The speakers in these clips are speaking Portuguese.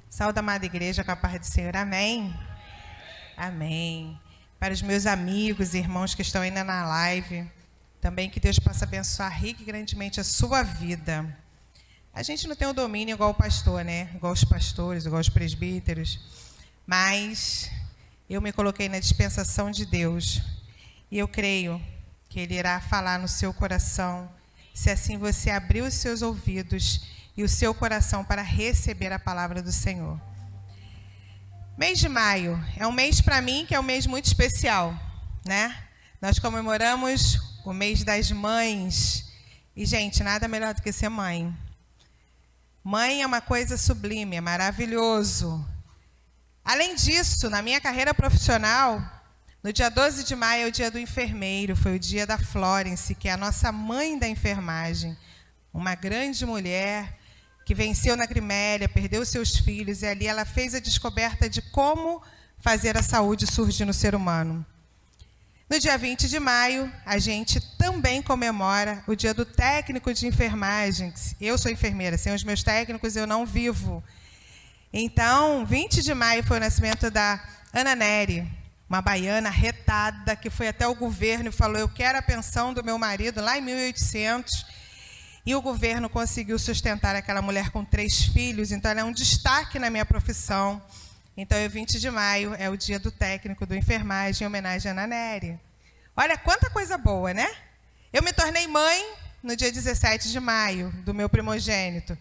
Saúde, amada igreja, com a paz do Senhor. Amém? Amém. Para os meus amigos e irmãos que estão ainda na live, também que Deus possa abençoar rica e grandemente a sua vida. A gente não tem o domínio igual o pastor, né? Igual os pastores, igual os presbíteros. Mas eu me coloquei na dispensação de Deus. E eu creio que Ele irá falar no seu coração, se assim você abrir os seus ouvidos e o seu coração para receber a palavra do Senhor. Mês de maio é um mês para mim que é um mês muito especial, né? Nós comemoramos o mês das mães. E, gente, nada melhor do que ser mãe. Mãe é uma coisa sublime, é maravilhoso. Além disso, na minha carreira profissional, no dia 12 de maio é o dia do enfermeiro, foi o dia da Florence, que é a nossa mãe da enfermagem. Uma grande mulher que venceu na Crimélia, perdeu seus filhos, e ali ela fez a descoberta de como fazer a saúde surgir no ser humano. No dia 20 de maio, a gente também comemora o dia do técnico de enfermagem. Eu sou enfermeira, sem os meus técnicos eu não vivo. Então, 20 de maio foi o nascimento da Ana Nery, uma baiana retada, que foi até o governo e falou: eu quero a pensão do meu marido, lá em 1800. E o governo conseguiu sustentar aquela mulher com 3 filhos, então ela é um destaque na minha profissão. Então, o 20 de maio é o dia do técnico do enfermagem, em homenagem a Ana Nery. Olha quanta coisa boa, né? Eu me tornei mãe no dia 17 de maio, do meu primogênito.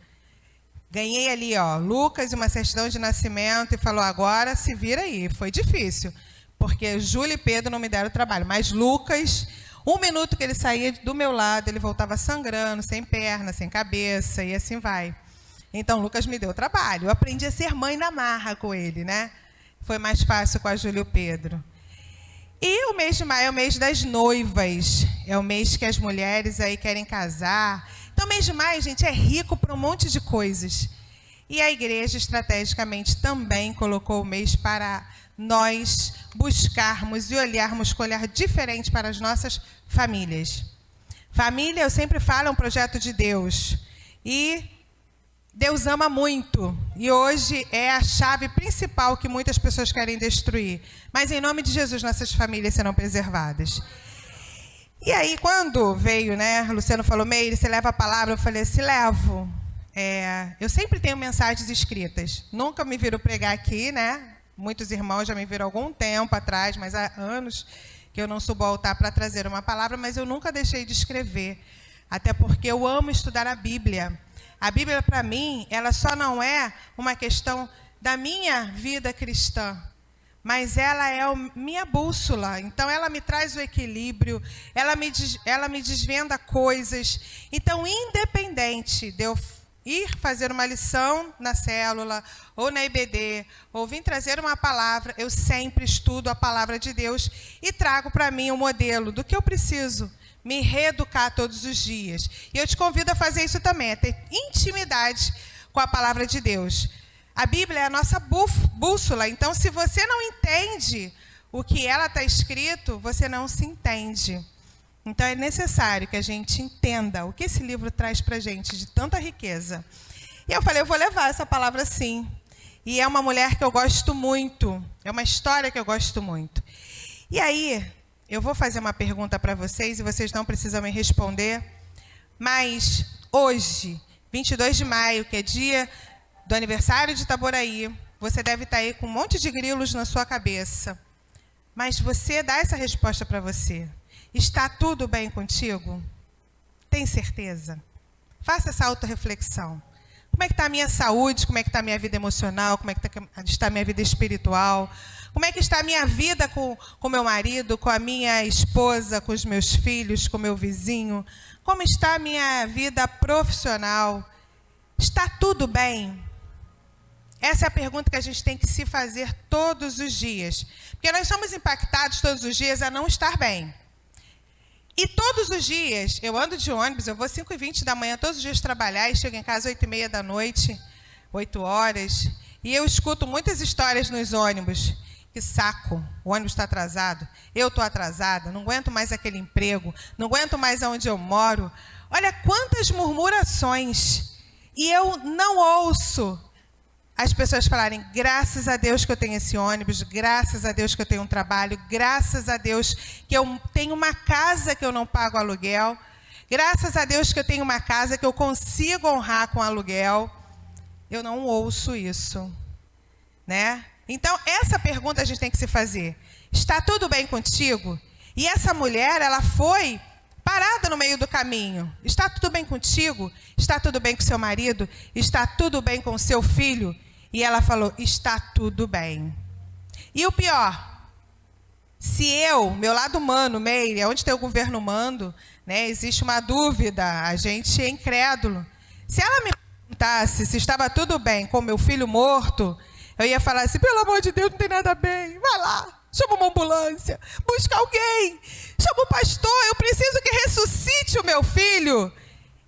Ganhei ali, ó, Lucas, uma certidão de nascimento, e falou: agora se vira aí. Foi difícil, porque Júlia e Pedro não me deram trabalho, mas Lucas, 1 minuto que ele saía do meu lado, ele voltava sangrando, sem perna, sem cabeça, e assim vai. Então, Lucas me deu trabalho. Eu aprendi a ser mãe na marra com ele, né? Foi mais fácil com a Júlia e o Pedro. E o mês de maio é o mês das noivas. É o mês que as mulheres aí querem casar. Então, o mês de maio, gente, é rico por um monte de coisas. E a igreja, estrategicamente, também colocou o mês para nós buscarmos e olharmos com olhar diferente para as nossas famílias. Família, eu sempre falo, é um projeto de Deus. E Deus ama muito. E hoje é a chave principal que muitas pessoas querem destruir. Mas, em nome de Jesus, nossas famílias serão preservadas. E aí, quando veio, né, Luciano falou: Meire, você leva a palavra? Eu falei assim: levo. Eu sempre tenho mensagens escritas. Nunca me viram pregar aqui, né? Muitos irmãos já me viram há algum tempo atrás, mas há anos que eu não subo ao altar para trazer uma palavra, mas eu nunca deixei de escrever. Até porque eu amo estudar a Bíblia. A Bíblia, para mim, ela só não é uma questão da minha vida cristã, mas ela é a minha bússola. Então, ela me traz o equilíbrio, ela me desvenda coisas. Então, independente de eu ir fazer uma lição na célula, ou na IBD, ou vir trazer uma palavra, eu sempre estudo a palavra de Deus e trago para mim um modelo do que eu preciso me reeducar todos os dias. E eu te convido a fazer isso também, a ter intimidade com a palavra de Deus. A Bíblia é a nossa bússola, então, se você não entende o que ela está escrito, você não se entende. Então, é necessário que a gente entenda o que esse livro traz para a gente de tanta riqueza. E eu falei: eu vou levar essa palavra sim. E é uma mulher que eu gosto muito, é uma história que eu gosto muito. E aí, eu vou fazer uma pergunta para vocês, e vocês não precisam me responder, mas hoje, 22 de maio, que é dia do aniversário de Itaboraí, você deve estar aí com um monte de grilos na sua cabeça. Mas você dá essa resposta para você. Está tudo bem contigo? Tem certeza? Faça essa autorreflexão. Como é que está a minha saúde? Como é que está a minha vida emocional? Como é que está a minha vida espiritual? Como é que está a minha vida com meu marido, com a minha esposa, com os meus filhos, com o meu vizinho? Como está a minha vida profissional? Está tudo bem? Essa é a pergunta que a gente tem que se fazer todos os dias. Porque nós somos impactados todos os dias a não estar bem. E todos os dias, eu ando de ônibus, eu vou 5h20 da manhã todos os dias trabalhar e chego em casa 8h30 da noite, 8 horas. E eu escuto muitas histórias nos ônibus. Que saco, o ônibus está atrasado, eu estou atrasada, não aguento mais aquele emprego, não aguento mais onde eu moro. Olha quantas murmurações. E eu não ouço as pessoas falarem, graças a Deus que eu tenho esse ônibus, graças a Deus que eu tenho um trabalho, graças a Deus que eu tenho uma casa que eu não pago aluguel, graças a Deus que eu tenho uma casa que eu consigo honrar com aluguel. Eu não ouço isso, né? Então, essa pergunta a gente tem que se fazer. Está tudo bem contigo? E essa mulher, ela foi parada no meio do caminho. Está tudo bem contigo? Está tudo bem com seu marido? Está tudo bem com o seu filho? E ela falou, está tudo bem. E o pior, se eu, meu lado humano, Meire, onde tem o governo humano, né, existe uma dúvida, a gente é incrédulo. Se ela me perguntasse se estava tudo bem com meu filho morto, eu ia falar assim, pelo amor de Deus, não tem nada bem, vai lá, chama uma ambulância, busca alguém, chama o pastor, eu preciso que ressuscite o meu filho.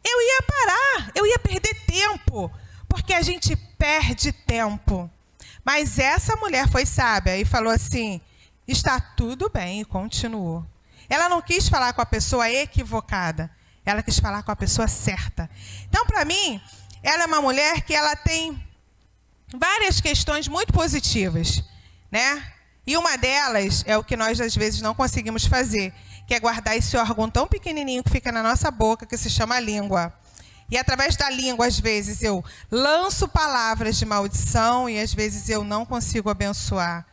Eu ia parar, eu ia perder tempo, porque a gente perde tempo. Mas essa mulher foi sábia e falou assim, está tudo bem, e continuou. Ela não quis falar com a pessoa equivocada, ela quis falar com a pessoa certa. Então, para mim, ela é uma mulher que ela tem várias questões muito positivas, né? E uma delas é o que nós, às vezes, não conseguimos fazer, que é guardar esse órgão tão pequenininho que fica na nossa boca, que se chama língua. E através da língua, às vezes, eu lanço palavras de maldição e, às vezes, eu não consigo abençoar.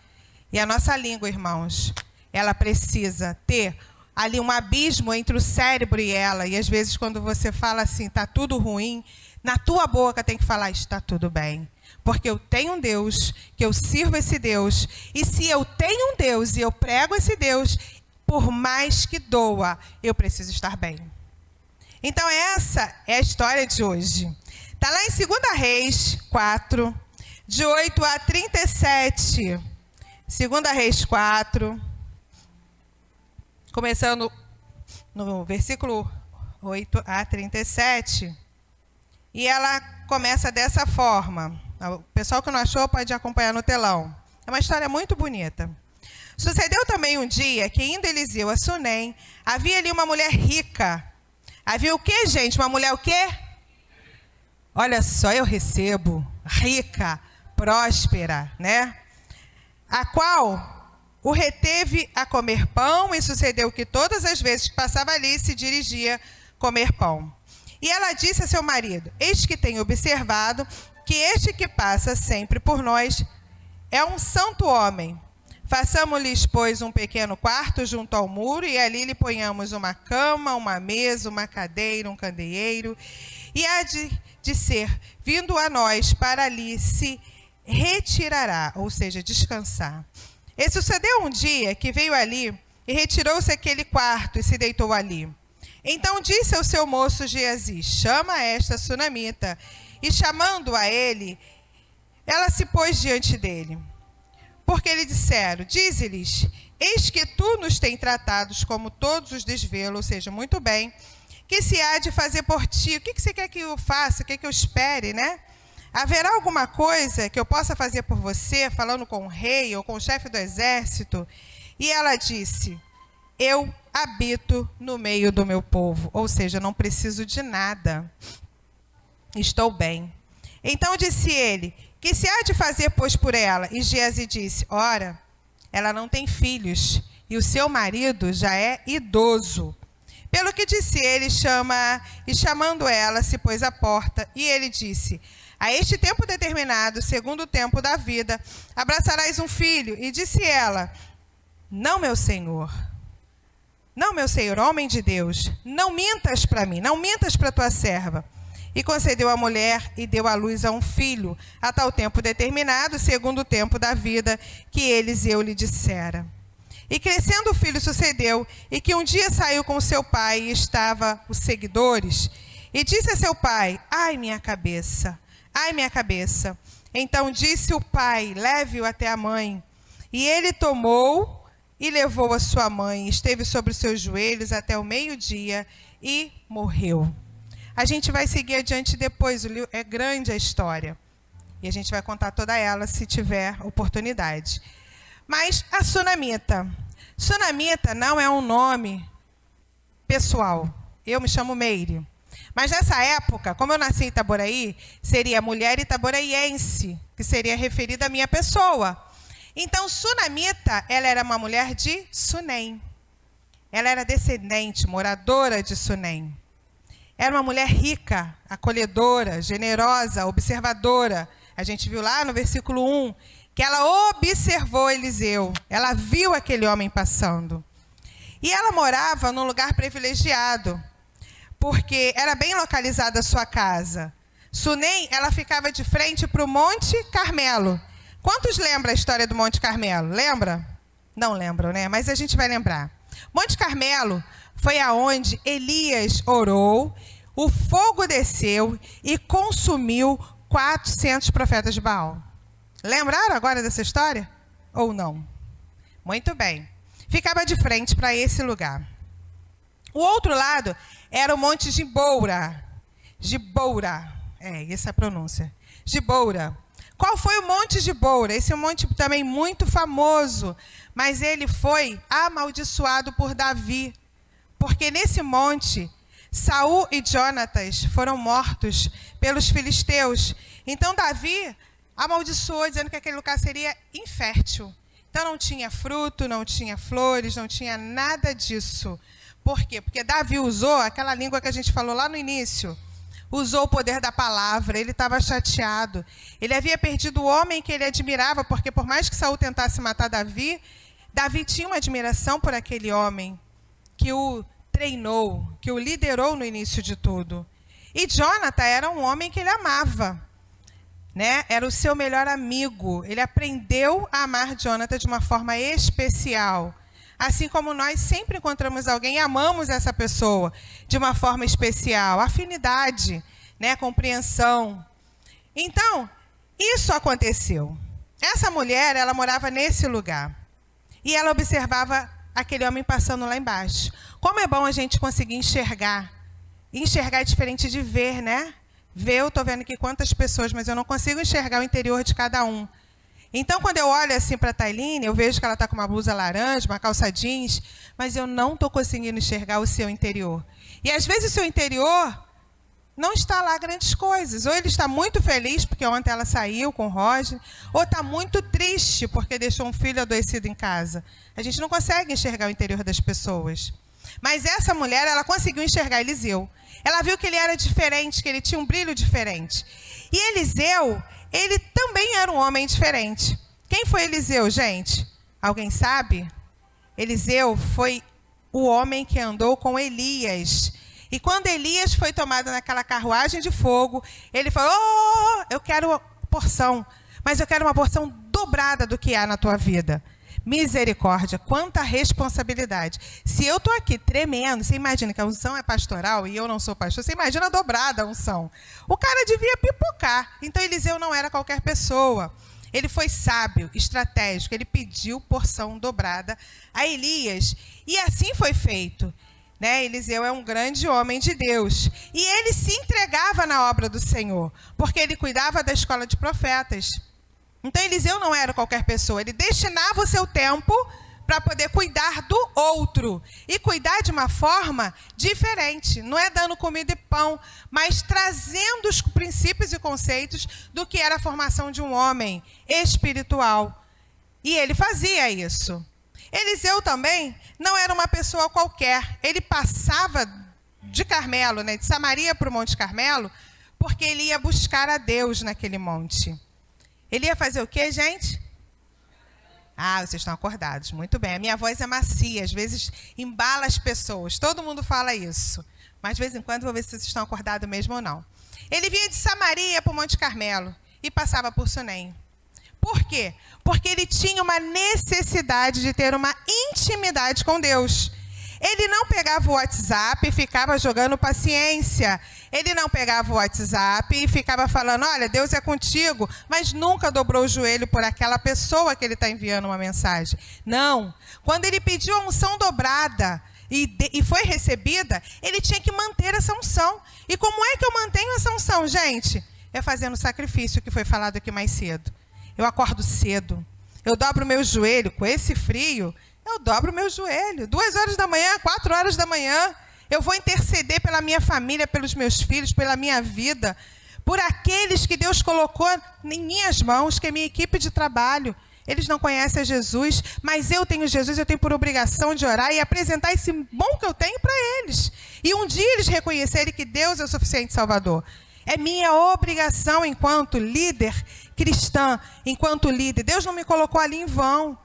E a nossa língua, irmãos, ela precisa ter ali um abismo entre o cérebro e ela. E, às vezes, quando você fala assim, está tudo ruim, na tua boca tem que falar, está tudo bem. Porque eu tenho um Deus, que eu sirvo esse Deus. E se eu tenho um Deus e eu prego esse Deus, por mais que doa, eu preciso estar bem. Então, essa é a história de hoje. Está lá em 2 Reis 4, de 8 a 37. 2 Reis 4, começando no versículo 8 a 37. E ela começa dessa forma. O pessoal que não achou pode acompanhar no telão. É uma história muito bonita. Sucedeu também um dia que, indo Eliseu a Sunem, havia ali uma mulher rica. Havia o quê, gente? Uma mulher o quê? Olha só, eu recebo. Rica, próspera, né? A qual o reteve a comer pão, e sucedeu que todas as vezes que passava ali, se dirigia comer pão. E ela disse a seu marido, eis que tenho observado que este que passa sempre por nós é um santo homem. Façamos-lhes, pois, um pequeno quarto junto ao muro, e ali lhe ponhamos uma cama, uma mesa, uma cadeira, um candeeiro, e há de ser, vindo a nós, para ali se retirará, ou seja, descansar. E sucedeu um dia que veio ali, e retirou-se aquele quarto, e se deitou ali. Então disse ao seu moço Geazi, chama esta sunamita, e chamando a ele, ela se pôs diante dele. Porque lhe disseram, dize-lhes, eis que tu nos tens tratados como todos os desvelos, ou seja, muito bem, que se há de fazer por ti? O que você quer que eu faça? O que eu espere, né? Haverá alguma coisa que eu possa fazer por você, falando com o rei ou com o chefe do exército? E ela disse, eu habito no meio do meu povo, ou seja, não preciso de nada, estou bem. Então disse ele, que se há de fazer, pois, por ela? E Geazi disse, ora, ela não tem filhos, e o seu marido já é idoso. Pelo que disse ele, e chamando ela, se pôs à porta, e ele disse, a este tempo determinado, segundo o tempo da vida, abraçarás um filho. E disse ela, não, meu senhor, homem de Deus, não mintas para mim, não mintas para tua serva. E concedeu a mulher e deu à luz a um filho, a tal tempo determinado, segundo o tempo da vida que Eliseu lhe dissera. E crescendo o filho sucedeu, e que um dia saiu com seu pai, e estava os seguidores, e disse a seu pai, ai minha cabeça, ai minha cabeça. Então disse o pai, leve-o até a mãe. E ele tomou e levou a sua mãe, esteve sobre os seus joelhos até o meio-dia, e morreu. A gente vai seguir adiante depois, é grande a história. E a gente vai contar toda ela, se tiver oportunidade. Mas a sunamita. Sunamita não é um nome pessoal. Eu me chamo Meire. Mas nessa época, como eu nasci em Itaboraí, seria mulher itaboraiense, que seria referida à minha pessoa. Então, Sunamita, ela era uma mulher de Sunem. Ela era descendente, moradora de Sunem. Era uma mulher rica, acolhedora, generosa, observadora. A gente viu lá no versículo 1, que ela observou Eliseu. Ela viu aquele homem passando. E ela morava num lugar privilegiado, porque era bem localizada a sua casa. Sunem, ela ficava de frente para o Monte Carmelo. Quantos lembram a história do Monte Carmelo? Lembra? Não lembram, né? Mas a gente vai lembrar. Monte Carmelo foi aonde Elias orou, o fogo desceu e consumiu 400 profetas de Baal. Lembraram agora dessa história? Ou não? Muito bem. Ficava de frente para esse lugar. O outro lado era o Monte Giboura. Giboura. Essa é a pronúncia. Giboura. Qual foi o Monte Giboura? Esse é um monte também muito famoso, mas ele foi amaldiçoado por Davi, porque nesse monte, Saul e Jonatas foram mortos pelos filisteus. Então Davi amaldiçoou, dizendo que aquele lugar seria infértil. Então não tinha fruto, não tinha flores, não tinha nada disso. Por quê? Porque Davi usou aquela língua que a gente falou lá no início. Usou o poder da palavra, ele estava chateado. Ele havia perdido o homem que ele admirava, porque por mais que Saul tentasse matar Davi, Davi tinha uma admiração por aquele homem que o treinou, que o liderou no início de tudo. E Jonathan era um homem que ele amava, né? Era o seu melhor amigo. Ele aprendeu a amar Jonathan de uma forma especial. Assim como nós sempre encontramos alguém e amamos essa pessoa de uma forma especial. Afinidade, né? Compreensão. Então, isso aconteceu. Essa mulher, ela morava nesse lugar. E ela observava aquele homem passando lá embaixo. Como é bom a gente conseguir enxergar. Enxergar é diferente de ver, né? Ver, eu estou vendo aqui quantas pessoas, mas eu não consigo enxergar o interior de cada um. Então, quando eu olho assim para a Tailine, eu vejo que ela está com uma blusa laranja, uma calça jeans, mas eu não estou conseguindo enxergar o seu interior. E, às vezes, o seu interior não está lá grandes coisas. Ou ele está muito feliz, porque ontem ela saiu com o Roger, ou está muito triste, porque deixou um filho adoecido em casa. A gente não consegue enxergar o interior das pessoas. Mas essa mulher, ela conseguiu enxergar Eliseu. Ela viu que ele era diferente, que ele tinha um brilho diferente. E Eliseu, ele também era um homem diferente. Quem foi Eliseu, gente? Alguém sabe? Eliseu foi o homem que andou com Elias. E quando Elias foi tomado naquela carruagem de fogo, ele falou, eu quero porção, mas eu quero uma porção dobrada do que há na tua vida. Misericórdia, quanta responsabilidade. Se eu estou aqui tremendo, você imagina que a unção é pastoral e eu não sou pastor, você imagina a dobrada a unção. O cara devia pipocar. Então Eliseu não era qualquer pessoa. Ele foi sábio, estratégico, ele pediu porção dobrada a Elias. E assim foi feito. Né? Eliseu é um grande homem de Deus. E ele se entregava na obra do Senhor, porque ele cuidava da escola de profetas. Então, Eliseu não era qualquer pessoa. Ele destinava o seu tempo para poder cuidar do outro. E cuidar de uma forma diferente. Não é dando comida e pão, mas trazendo os princípios e conceitos do que era a formação de um homem espiritual. E ele fazia isso. Eliseu também não era uma pessoa qualquer. Ele passava de Carmelo, né, de Samaria para o Monte Carmelo, porque ele ia buscar a Deus naquele monte. Ele ia fazer o quê, gente? Ah, vocês estão acordados. Muito bem. A minha voz é macia, às vezes embala as pessoas. Todo mundo fala isso. Mas, de vez em quando, vou ver se vocês estão acordados mesmo ou não. Ele vinha de Samaria para o Monte Carmelo e passava por Sunem. Por quê? Porque ele tinha uma necessidade de ter uma intimidade com Deus. Ele não pegava o WhatsApp e ficava jogando paciência. Ele não pegava o WhatsApp e ficava falando, olha, Deus é contigo, mas nunca dobrou o joelho por aquela pessoa que ele está enviando uma mensagem. Não. Quando ele pediu a unção dobrada e foi recebida, ele tinha que manter essa unção. E como é que eu mantenho essa unção, gente? É fazendo o sacrifício que foi falado aqui mais cedo. Eu acordo cedo, eu dobro o meu joelho com esse frio, eu dobro o meu joelho. 2 horas da manhã, 4 horas da manhã, Eu vou interceder pela minha família, pelos meus filhos, pela minha vida, por aqueles que Deus colocou em minhas mãos, que é minha equipe de trabalho. Eles não conhecem a Jesus, mas eu tenho Jesus, eu tenho por obrigação de orar e apresentar esse bom que eu tenho para eles. E um dia eles reconhecerem que Deus é o suficiente Salvador. É minha obrigação enquanto líder cristã, enquanto líder. Deus não me colocou ali em vão.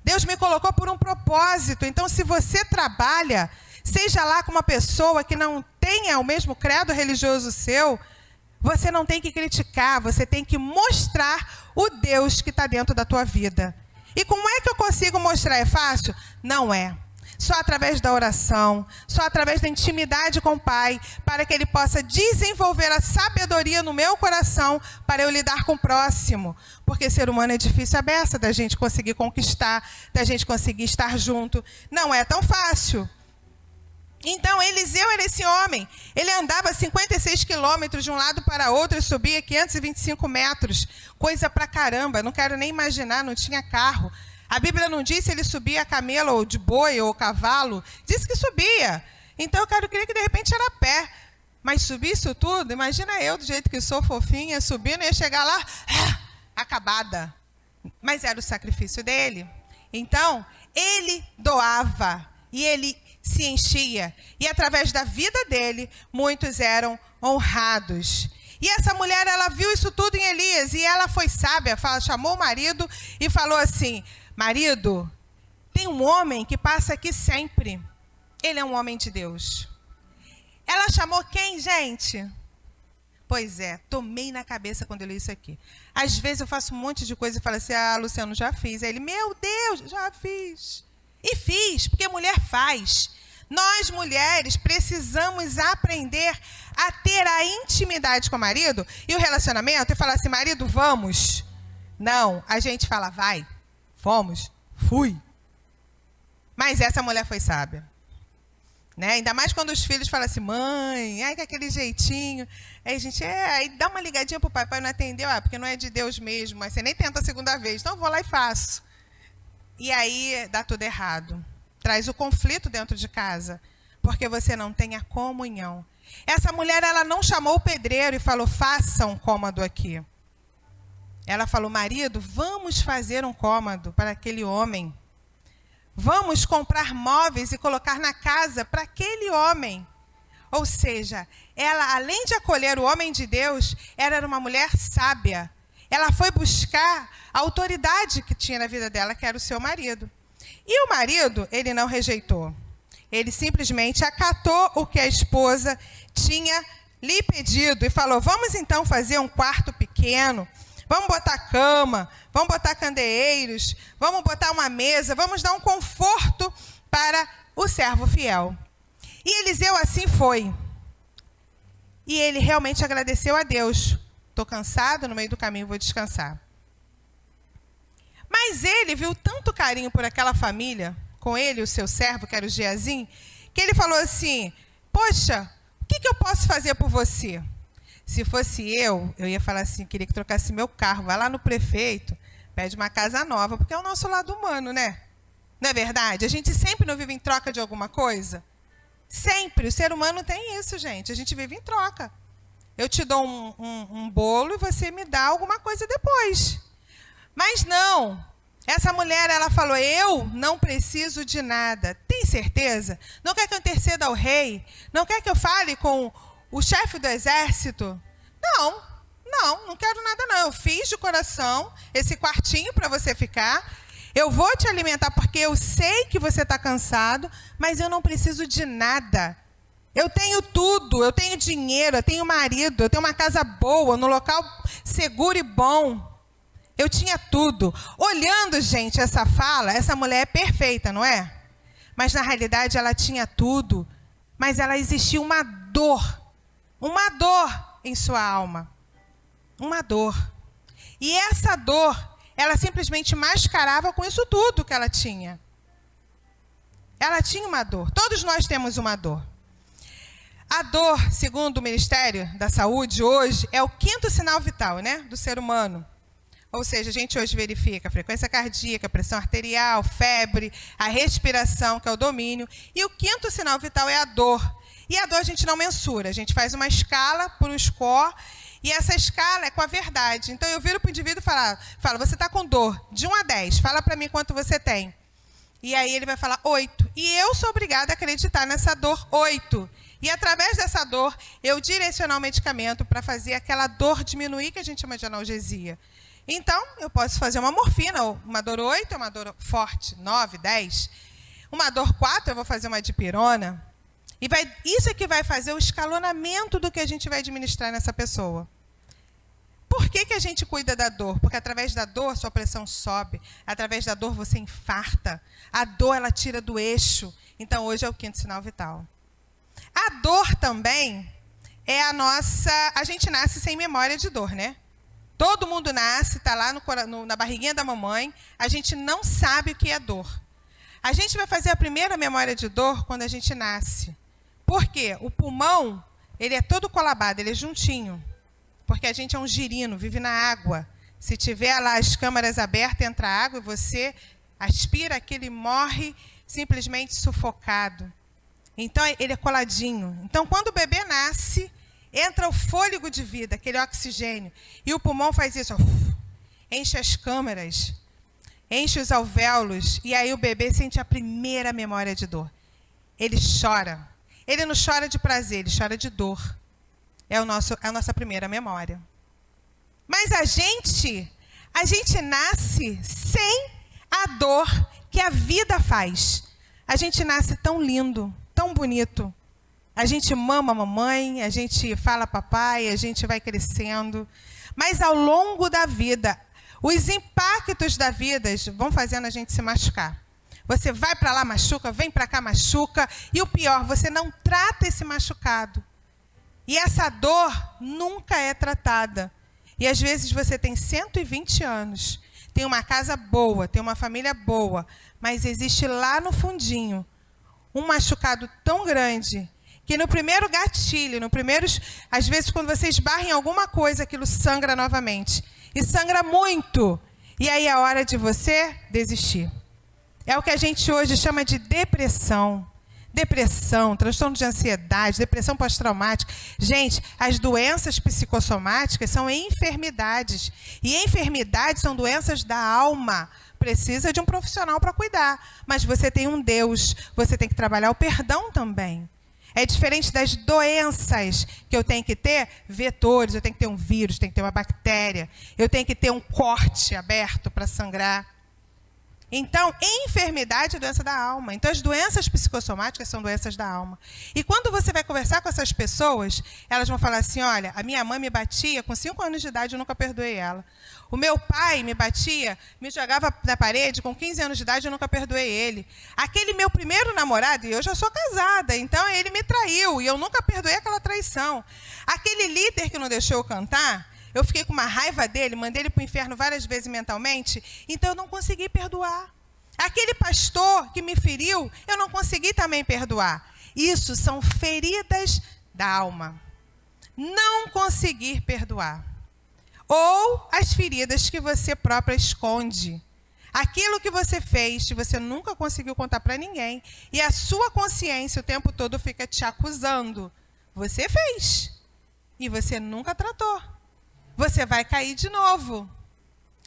Deus me colocou por um propósito. Então, se você trabalha, seja lá com uma pessoa que não tenha o mesmo credo religioso seu, você não tem que criticar, você tem que mostrar o Deus que está dentro da tua vida. E como é que eu consigo mostrar? É fácil? Não é. Só através da oração, só através da intimidade com o Pai, para que Ele possa desenvolver a sabedoria no meu coração para eu lidar com o próximo. Porque ser humano é difícil a beça da gente conseguir conquistar, da gente conseguir estar junto. Não é tão fácil. Então, Eliseu era esse homem. Ele andava 56 quilômetros de um lado para outro e subia 525 metros. Coisa pra caramba, não quero nem imaginar, não tinha carro. A Bíblia não diz se ele subia a camelo ou de boi ou cavalo. Diz que subia. Então, eu quero crer que de repente era a pé. Mas subir isso tudo, imagina eu, do jeito que sou fofinha, subindo, ia chegar lá, acabada. Mas era o sacrifício dele. Então, ele doava e ele se enchia. E através da vida dele, muitos eram honrados. E essa mulher, ela viu isso tudo em Elias. E ela foi sábia, chamou o marido e falou assim: marido, tem um homem que passa aqui sempre. Ele é um homem de Deus. Ela chamou quem, gente? Pois é, tomei na cabeça quando eu li isso aqui. Às vezes eu faço um monte de coisa e falo assim: Luciano, já fiz. Aí ele, meu Deus, já fiz. E fiz, porque mulher faz. Nós, mulheres, precisamos aprender a ter a intimidade com o marido e o relacionamento e falar assim: marido, vamos. Não, a gente fala, vai, fomos, fui. Mas essa mulher foi sábia. Né? Ainda mais quando os filhos falam assim: mãe, ai, com aquele jeitinho. Aí a gente, aí dá uma ligadinha pro pai não atendeu, porque não é de Deus mesmo, mas você nem tenta a segunda vez, então eu vou lá e faço. E aí dá tudo errado. Traz o conflito dentro de casa, porque você não tem a comunhão. Essa mulher, ela não chamou o pedreiro e falou: faça um cômodo aqui. Ela falou: marido, vamos fazer um cômodo para aquele homem. Vamos comprar móveis e colocar na casa para aquele homem. Ou seja, ela, além de acolher o homem de Deus, ela era uma mulher sábia. Ela foi buscar a autoridade que tinha na vida dela, que era o seu marido. E o marido, ele não rejeitou. Ele simplesmente acatou o que a esposa tinha lhe pedido e falou: vamos então fazer um quarto pequeno, vamos botar cama, vamos botar candeeiros, vamos botar uma mesa, vamos dar um conforto para o servo fiel. E Eliseu assim foi. E ele realmente agradeceu a Deus. Estou cansado, no meio do caminho vou descansar. Mas ele viu tanto carinho por aquela família, com ele, o seu servo, que era o Geazim, que ele falou assim: poxa, o que eu posso fazer por você? Se fosse eu ia falar assim: queria que trocasse meu carro, vai lá no prefeito, pede uma casa nova, porque é o nosso lado humano, né? Não é verdade? A gente sempre não vive em troca de alguma coisa? Sempre. O ser humano tem isso, gente. A gente vive em troca. Eu te dou um bolo e você me dá alguma coisa depois. Mas não. Essa mulher, ela falou: eu não preciso de nada. Tem certeza? Não quer que eu interceda ao rei? Não quer que eu fale com o chefe do exército? Não quero nada não. Eu fiz de coração esse quartinho para você ficar. Eu vou te alimentar porque eu sei que você está cansado, mas eu não preciso de nada. Eu tenho tudo, eu tenho dinheiro, eu tenho marido, eu tenho uma casa boa, no local seguro e bom. Eu tinha tudo. Olhando, gente, essa fala, essa mulher é perfeita, não é? Mas, na realidade, ela tinha tudo. Mas ela existia uma dor em sua alma. Uma dor. E essa dor, ela simplesmente mascarava com isso tudo que ela tinha. Ela tinha uma dor. Todos nós temos uma dor. A dor, segundo o Ministério da Saúde, hoje, é o 5º sinal vital, né, do ser humano. Ou seja, a gente hoje verifica a frequência cardíaca, a pressão arterial, febre, a respiração, que é o domínio. E o quinto sinal vital é a dor. E a dor a gente não mensura, a gente faz uma escala por um score, e essa escala é com a verdade. Então eu viro para o indivíduo e falo, você está com dor, de 1 a 10, fala para mim quanto você tem. E aí ele vai falar 8. E eu sou obrigada a acreditar nessa dor 8. E através dessa dor, eu direcionar o medicamento para fazer aquela dor diminuir, que a gente chama de analgesia. Então, eu posso fazer uma morfina, uma dor 8, uma dor forte, 9, 10. Uma dor 4, eu vou fazer uma dipirona. E isso é que vai fazer o escalonamento do que a gente vai administrar nessa pessoa. Por que a gente cuida da dor? Porque através da dor, sua pressão sobe. Através da dor, você infarta. A dor, ela tira do eixo. Então, hoje é o quinto sinal vital. A dor também é a nossa... A gente nasce sem memória de dor, né? Todo mundo nasce, está lá na barriguinha da mamãe. A gente não sabe o que é dor. A gente vai fazer a primeira memória de dor quando a gente nasce. Por quê? O pulmão, ele é todo colabado, ele é juntinho. Porque a gente é um girino, vive na água. Se tiver lá as câmaras abertas, entra água e você aspira aquilo e morre simplesmente sufocado. Então, ele é coladinho. Então, quando o bebê nasce, entra o fôlego de vida, aquele oxigênio. E o pulmão faz isso, enche as câmaras, enche os alvéolos. E aí o bebê sente a primeira memória de dor. Ele chora. Ele não chora de prazer, ele chora de dor. É a nossa primeira memória. Mas a gente nasce sem a dor que a vida faz. A gente nasce tão lindo, tão bonito. A gente mama a mamãe, a gente fala papai, a gente vai crescendo. Mas ao longo da vida, os impactos da vida vão fazendo a gente se machucar. Você vai para lá, machuca, vem para cá, machuca. E o pior, você não trata esse machucado. E essa dor nunca é tratada. E às vezes você tem 120 anos, tem uma casa boa, tem uma família boa, mas existe lá no fundinho um machucado tão grande que no primeiro gatilho, às vezes quando você esbarra em alguma coisa, aquilo sangra novamente. E sangra muito. E aí é a hora de você desistir. É o que a gente hoje chama de depressão. Depressão, transtorno de ansiedade, depressão pós-traumática. Gente, as doenças psicossomáticas são enfermidades. E enfermidades são doenças da alma. Precisa de um profissional para cuidar. Mas você tem um Deus, você tem que trabalhar o perdão também. É diferente das doenças que eu tenho que ter vetores, eu tenho que ter um vírus, tenho que ter uma bactéria, eu tenho que ter um corte aberto para sangrar. Então, enfermidade é doença da alma. Então, as doenças psicossomáticas são doenças da alma. E quando você vai conversar com essas pessoas, elas vão falar assim, olha, a minha mãe me batia com 5 anos de idade, eu nunca perdoei ela. O meu pai me batia, me jogava na parede com 15 anos de idade, eu nunca perdoei ele. Aquele meu primeiro namorado, e eu já sou casada, então ele me traiu, e eu nunca perdoei aquela traição. Aquele líder que não deixou eu cantar, eu fiquei com uma raiva dele, mandei ele para o inferno várias vezes mentalmente, então eu não consegui perdoar. Aquele pastor que me feriu, eu não consegui também perdoar. Isso são feridas da alma. Não conseguir perdoar. Ou as feridas que você própria esconde. Aquilo que você fez, que você nunca conseguiu contar para ninguém, e a sua consciência o tempo todo fica te acusando. Você fez, e você nunca tratou. Você vai cair de novo.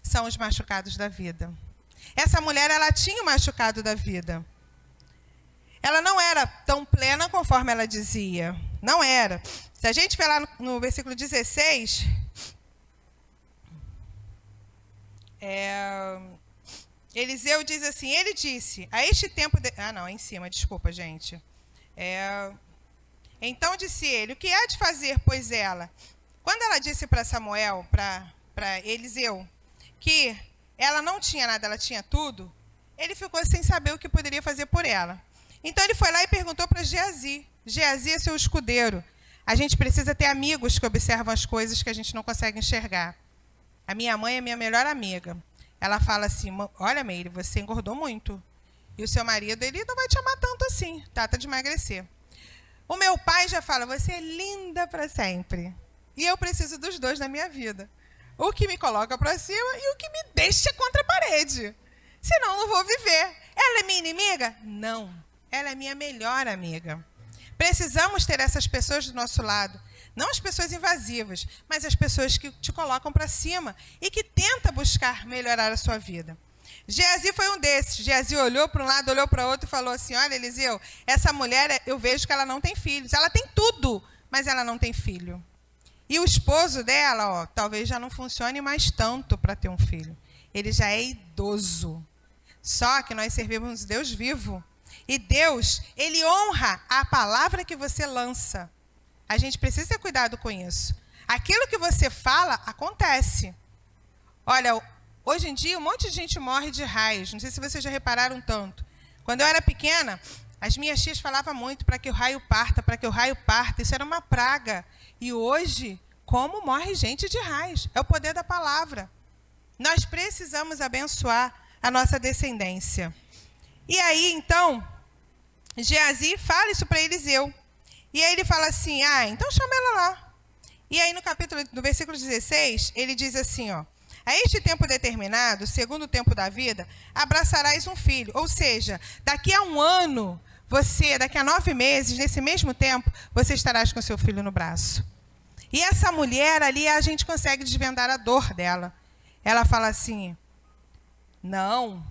São os machucados da vida. Essa mulher, ela tinha o machucado da vida. Ela não era tão plena conforme ela dizia. Não era. Se a gente ver lá no versículo 16... Eliseu diz assim, ele disse, a este tempo... é em cima, desculpa, gente. Então disse ele, o que há de fazer, pois ela... Quando ela disse para Samuel, para Eliseu, que ela não tinha nada, ela tinha tudo, ele ficou sem saber o que poderia fazer por ela. Então ele foi lá e perguntou para Geazi. Geazi é seu escudeiro. A gente precisa ter amigos que observam as coisas que a gente não consegue enxergar. A minha mãe é minha melhor amiga. Ela fala assim, olha, Meire, você engordou muito. E o seu marido, ele não vai te amar tanto assim. Trata de emagrecer. O meu pai já fala, você é linda para sempre. E eu preciso dos dois na minha vida. o que me coloca para cima e o que me deixa contra a parede. Senão não vou viver. Ela é minha inimiga? Não. Ela é minha melhor amiga. Precisamos ter essas pessoas do nosso lado. Não as pessoas invasivas, mas as pessoas que te colocam para cima e que tentam buscar melhorar a sua vida. Geazi foi um desses. Geazi olhou para um lado, olhou para outro e falou assim, olha, Eliseu, essa mulher, eu vejo que ela não tem filhos. Ela tem tudo, mas ela não tem filho. E o esposo dela, talvez já não funcione mais tanto para ter um filho. Ele já é idoso. Só que nós servimos um Deus vivo. E Deus, Ele honra a palavra que você lança. A gente precisa ter cuidado com isso. Aquilo que você fala, acontece. Olha, hoje em dia, um monte de gente morre de raios. Não sei se vocês já repararam tanto. Quando eu era pequena, as minhas tias falavam muito para que o raio parta, para que o raio parta. Isso era uma praga. E hoje, como morre gente de raios? É o poder da palavra. Nós precisamos abençoar a nossa descendência. E aí, então, Geazi fala isso para Eliseu. E aí ele fala assim, então chama ela lá. E aí no versículo 16, ele diz assim, a este tempo determinado, segundo o tempo da vida, abraçarás um filho. Ou seja, daqui a um ano, daqui a 9 meses, nesse mesmo tempo, você estarás com seu filho no braço. E essa mulher ali, a gente consegue desvendar a dor dela. Ela fala assim, não,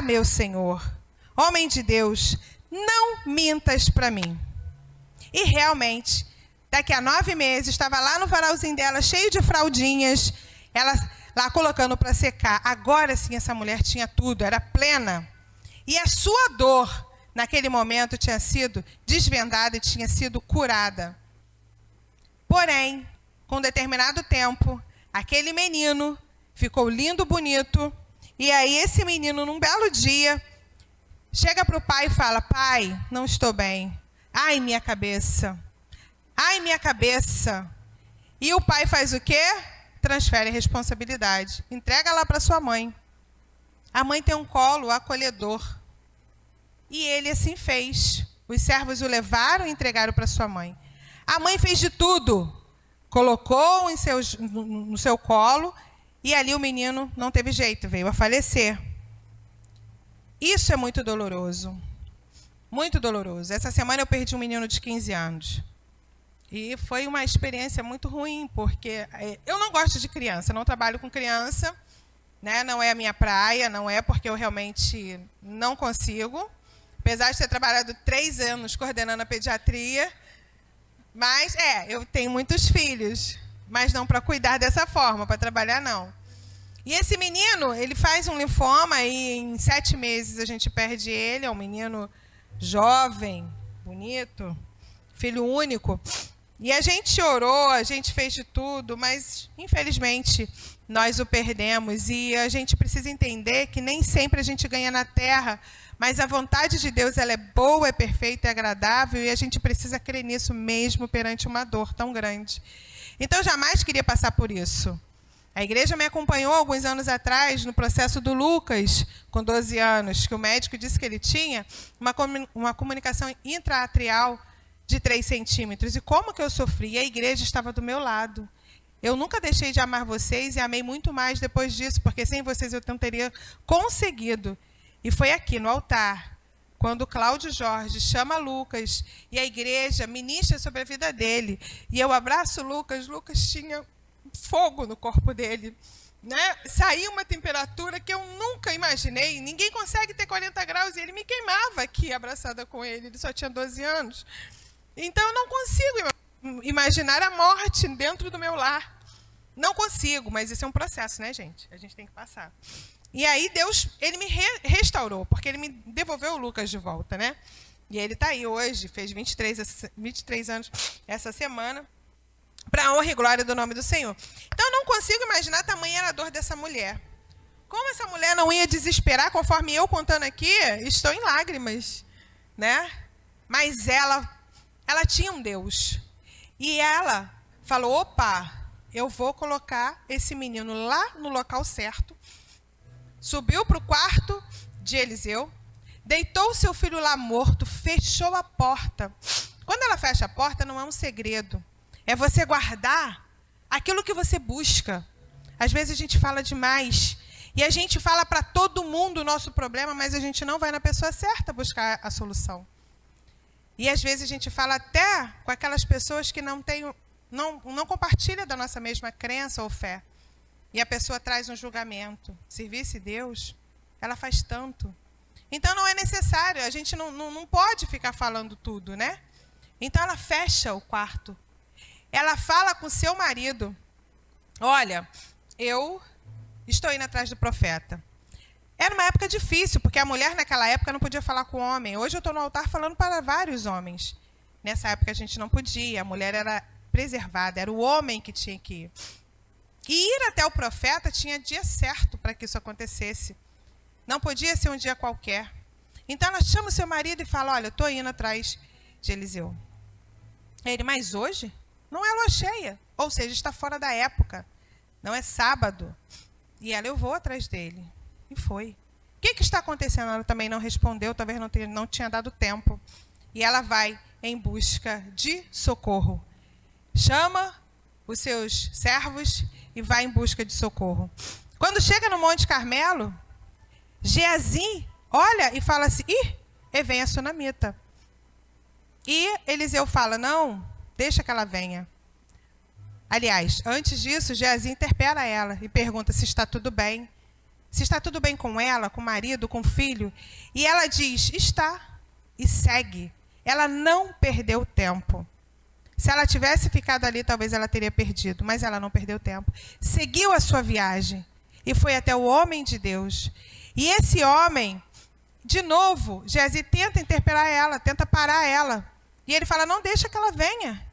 meu Senhor, homem de Deus, não mintas para mim. E realmente, daqui a 9 meses, estava lá no varalzinho dela, cheio de fraldinhas, ela lá colocando para secar. Agora sim, essa mulher tinha tudo, era plena. E a sua dor, naquele momento, tinha sido desvendada e tinha sido curada. Porém, com um determinado tempo, aquele menino ficou lindo, bonito. E aí esse menino, num belo dia, chega para o pai e fala, pai, não estou bem. Ai, minha cabeça. Ai, minha cabeça. E o pai faz o quê? Transfere a responsabilidade. Entrega lá para sua mãe. A mãe tem um colo acolhedor. E ele assim fez. Os servos o levaram e entregaram para sua mãe. A mãe fez de tudo. Colocou no seu colo. E ali o menino não teve jeito, veio a falecer. Isso é muito doloroso. Muito doloroso. Essa semana eu perdi um menino de 15 anos. E foi uma experiência muito ruim, porque eu não gosto de criança, não trabalho com criança, né? Não é a minha praia, não é porque eu realmente não consigo. Apesar de ter trabalhado 3 anos coordenando a pediatria, mas eu tenho muitos filhos, mas não para cuidar dessa forma, para trabalhar não. E esse menino, ele faz um linfoma e em 7 meses a gente perde ele, é um menino jovem, bonito, filho único. E a gente orou, a gente fez de tudo, mas, infelizmente, nós o perdemos. E a gente precisa entender que nem sempre a gente ganha na terra, mas a vontade de Deus ela é boa, é perfeita, é agradável, e a gente precisa crer nisso mesmo perante uma dor tão grande. Então, eu jamais queria passar por isso. A igreja me acompanhou alguns anos atrás no processo do Lucas, com 12 anos, que o médico disse que ele tinha uma comunicação intraatrial de 3 centímetros. E como que eu sofri? A igreja estava do meu lado. Eu nunca deixei de amar vocês e amei muito mais depois disso, porque sem vocês eu não teria conseguido. E foi aqui, no altar, quando o Cláudio Jorge chama Lucas e a igreja ministra sobre a vida dele. E eu abraço o Lucas. Lucas tinha fogo no corpo dele, né? Saiu uma temperatura que eu nunca imaginei. Ninguém consegue ter 40 graus e ele me queimava aqui, abraçada com ele. Ele só tinha 12 anos. Então, eu não consigo imaginar a morte dentro do meu lar. Não consigo, mas isso é um processo, né, gente? A gente tem que passar. E aí, Deus, ele me restaurou, porque ele me devolveu o Lucas de volta, né? E ele está aí hoje, fez 23 anos essa semana, para a honra e glória do nome do Senhor. Então, eu não consigo imaginar a tamanha dor dessa mulher. Como essa mulher não ia desesperar, conforme eu contando aqui, estou em lágrimas, né? Mas ela tinha um Deus. E ela falou, opa, eu vou colocar esse menino lá no local certo. Subiu para o quarto de Eliseu, deitou o seu filho lá morto, fechou a porta. Quando ela fecha a porta, não é um segredo. É você guardar aquilo que você busca. Às vezes a gente fala demais. E a gente fala para todo mundo o nosso problema, mas a gente não vai na pessoa certa buscar a solução. E às vezes a gente fala até com aquelas pessoas que não compartilham da nossa mesma crença ou fé. E a pessoa traz um julgamento. Servir-se Deus, ela faz tanto. Então não é necessário, a gente não pode ficar falando tudo, né? Então ela fecha o quarto. Ela fala com seu marido: olha, eu estou indo atrás do profeta. Era uma época difícil, porque a mulher naquela época não podia falar com o homem. Hoje eu estou no altar falando para vários homens. Nessa época a gente não podia, a mulher era preservada, era o homem que tinha que ir. E ir até o profeta tinha dia certo para que isso acontecesse. Não podia ser um dia qualquer. Então ela chama o seu marido e fala: olha, eu estou indo atrás de Eliseu. Ele: mas hoje não é lua cheia, ou seja, está fora da época. Não é sábado. E ela: eu vou atrás dele. E foi. O que está acontecendo? Ela também não respondeu, talvez não tinha dado tempo. E ela vai em busca de socorro. Chama os seus servos e vai em busca de socorro. Quando chega no Monte Carmelo, Geazi olha e fala assim: ih, e vem a sunamita. E Eliseu fala: não, deixa que ela venha. Aliás, antes disso, Geazi interpela ela e pergunta se está tudo bem. Se está tudo bem com ela, com o marido, com o filho. E ela diz: está. E segue. Ela não perdeu tempo. Se ela tivesse ficado ali, talvez ela teria perdido. Mas ela não perdeu tempo. Seguiu a sua viagem. E foi até o homem de Deus. E esse homem, de novo, Geazi tenta interpelar ela, tenta parar ela. E ele fala: não, deixa que ela venha.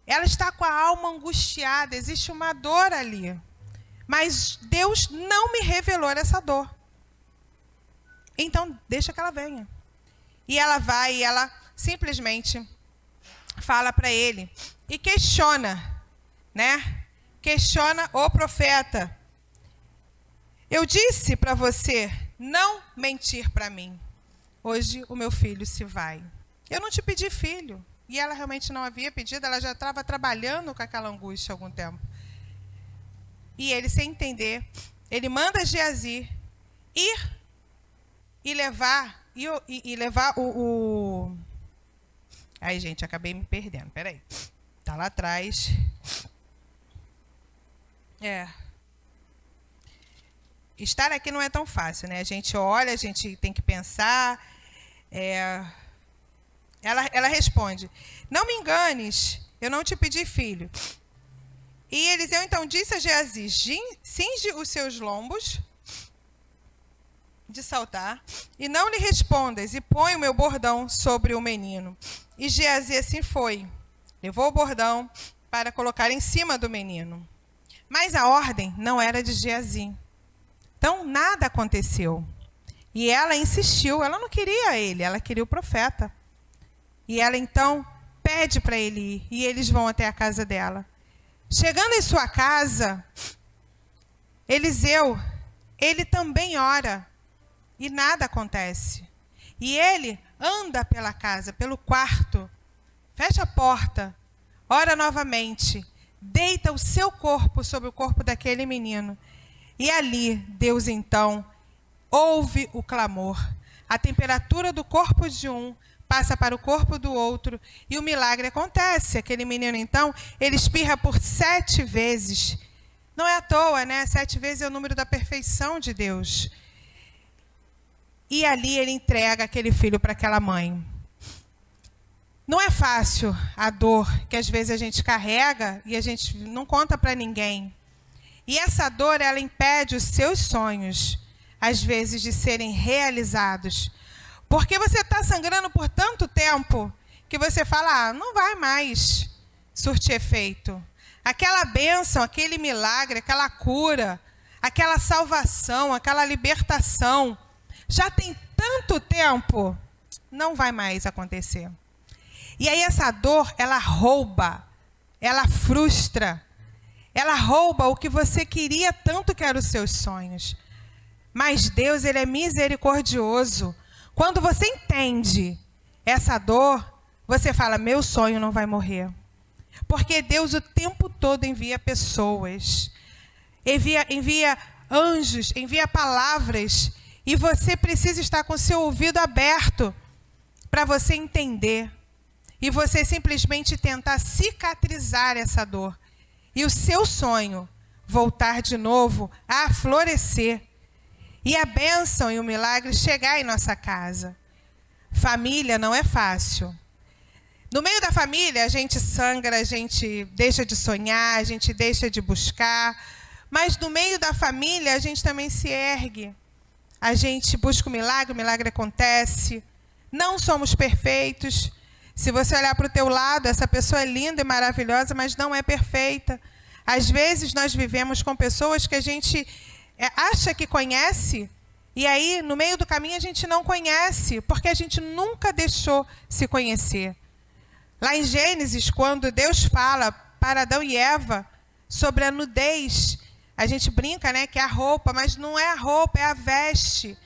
Ela está com a alma angustiada, existe uma dor ali. Mas Deus não me revelou essa dor. Então, deixa que ela venha. E ela vai e ela simplesmente fala para ele e questiona, né? Questiona o profeta. Eu disse para você não mentir para mim. Hoje o meu filho se vai. Eu não te pedi filho. E ela realmente não havia pedido, ela já estava trabalhando com aquela angústia há algum tempo. E ele, sem entender, ele manda Geazi ir e levar o... Aí, gente, acabei me perdendo. Peraí. Está lá atrás. Estar aqui não é tão fácil, né? A gente olha, a gente tem que pensar. Ela responde: não me enganes, eu não te pedi filho. E Eliseu então disse a Geazi: cinge os seus lombos de saltar, e não lhe respondas, e põe o meu bordão sobre o menino. E Geazi assim foi. Levou o bordão para colocar em cima do menino. Mas a ordem não era de Geazi. Então nada aconteceu. E ela insistiu, ela não queria ele, ela queria o profeta. E ela então pede para ele ir, e eles vão até a casa dela. Chegando em sua casa, Eliseu, ele também ora, e nada acontece. E ele anda pela casa, pelo quarto, fecha a porta, ora novamente, deita o seu corpo sobre o corpo daquele menino. E ali, Deus então ouve o clamor. A temperatura do corpo de um passa para o corpo do outro, e o milagre acontece. Aquele menino, então, ele espirra por 7 vezes. Não é à toa, né? 7 vezes é o número da perfeição de Deus. E ali ele entrega aquele filho para aquela mãe. Não é fácil a dor que às vezes a gente carrega e a gente não conta para ninguém. E essa dor, ela impede os seus sonhos, às vezes, de serem realizados. Porque você está sangrando por tanto tempo que você fala: não vai mais surtir efeito. Aquela bênção, aquele milagre, aquela cura, aquela salvação, aquela libertação, já tem tanto tempo, não vai mais acontecer. E aí essa dor, ela rouba, ela frustra, ela rouba o que você queria tanto, que eram os seus sonhos. Mas Deus, ele é misericordioso. Quando você entende essa dor, você fala: meu sonho não vai morrer. Porque Deus o tempo todo envia pessoas. envia anjos, envia palavras, e você precisa estar com o seu ouvido aberto para você entender. E você simplesmente tentar cicatrizar essa dor. E o seu sonho voltar de novo a florescer. E a bênção e o milagre chegar em nossa casa. Família não é fácil. No meio da família, a gente sangra, a gente deixa de sonhar, a gente deixa de buscar. Mas no meio da família, a gente também se ergue. A gente busca o milagre acontece. Não somos perfeitos. Se você olhar para o teu lado, essa pessoa é linda e maravilhosa, mas não é perfeita. Às vezes, nós vivemos com pessoas que a gente acha que conhece, e aí, no meio do caminho, a gente não conhece, porque a gente nunca deixou se conhecer. Lá em Gênesis, quando Deus fala para Adão e Eva sobre a nudez, a gente brinca, né, que é a roupa, mas não é a roupa, é a veste.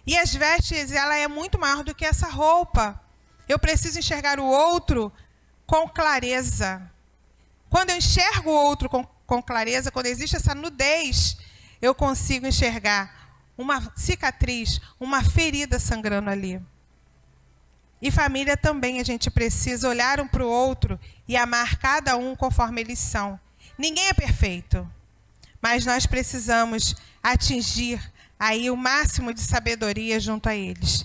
E as vestes, ela é muito maior do que essa roupa. Eu preciso enxergar o outro com clareza. Quando eu enxergo o outro com clareza, quando existe essa nudez, eu consigo enxergar uma cicatriz, uma ferida sangrando ali. E família também, a gente precisa olhar um para o outro e amar cada um conforme eles são. Ninguém é perfeito, mas nós precisamos atingir aí o máximo de sabedoria junto a eles.